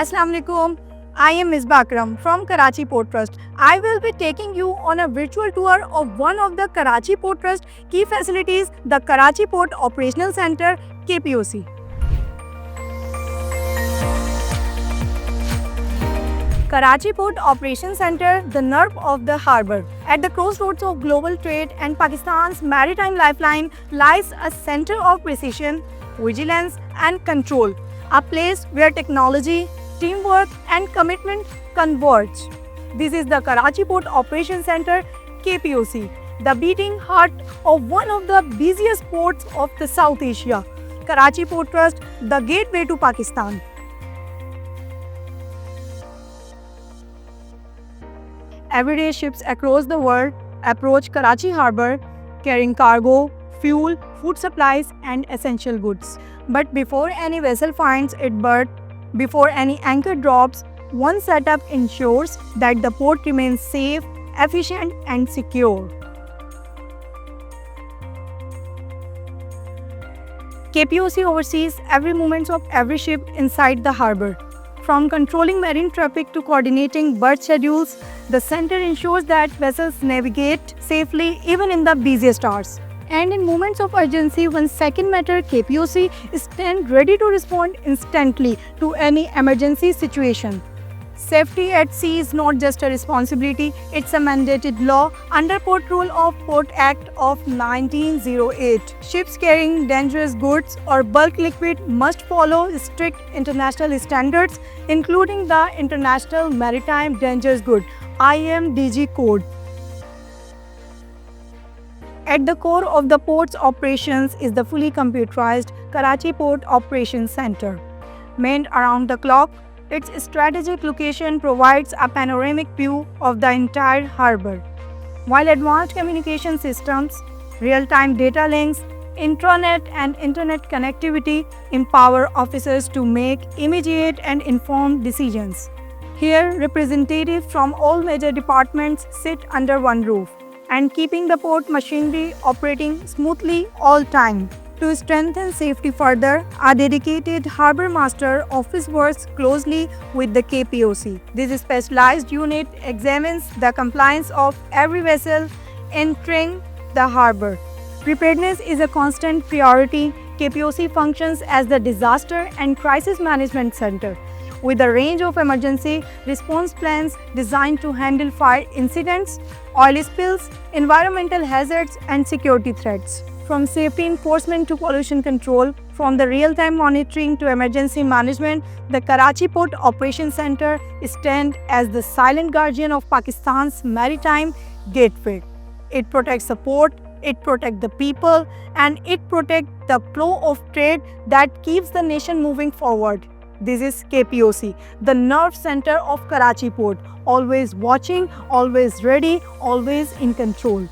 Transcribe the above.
Assalamu alaikum. I am Misbah Akram from Karachi Port Trust. I will be taking you on a virtual tour of one of the Karachi Port Trust key facilities, the Karachi Port Operational Center KPOC. Karachi Port Operations Center, the nerve of the harbour. At the crossroads of global trade and Pakistan's maritime lifeline lies a center of precision, vigilance and control, a place where technology, teamwork and commitment converge. This is the Karachi Port Operations Center KPOC, the beating heart of one of the busiest ports of the South Asia. Karachi Port Trust, the gateway to Pakistan. Everyday ships across the world approach Karachi Harbour carrying cargo, fuel, food supplies and essential goods. But before any vessel finds its berth, before any anchor drops, one setup ensures that the port remains safe, efficient and secure. KPOC oversees every movement of every ship inside the harbour. From controlling marine traffic to coordinating berth schedules, the center ensures that vessels navigate safely even in the busiest hours. And in moments of urgency, one second matter, KPOC stands ready to respond instantly to any emergency situation. Safety at sea is not just a responsibility, it's a mandated law under Port Rule of Port Act of 1908. Ships carrying dangerous goods or bulk liquid must follow strict international standards, including the International Maritime Dangerous Good (IMDG) code. At the core of the port's operations is the fully computerized Karachi Port Operations Center. Manned around the clock, its strategic location provides a panoramic view of the entire harbour. While advanced communication systems, real-time data links, intranet and internet connectivity empower officers to make immediate and informed decisions. Here, representatives from all major departments sit under one roof and keeping the port machinery operating smoothly all time. To strengthen safety further, a dedicated Harbour Master Office works closely with the KPOC. This specialized unit examines the compliance of every vessel entering the harbour. Preparedness is a constant priority. KPOC functions as the disaster and crisis management center, with a range of emergency response plans designed to handle fire incidents, oil spills, environmental hazards and security threats. From safety enforcement to pollution control, from the real-time monitoring to emergency management, the Karachi Port Operations Center stands as the silent guardian of Pakistan's maritime gateway. It protects the port, it protects the people, and it protects the flow of trade that keeps the nation moving forward. This is KPOC, the nerve center of Karachi Port, always watching, always ready, always in control.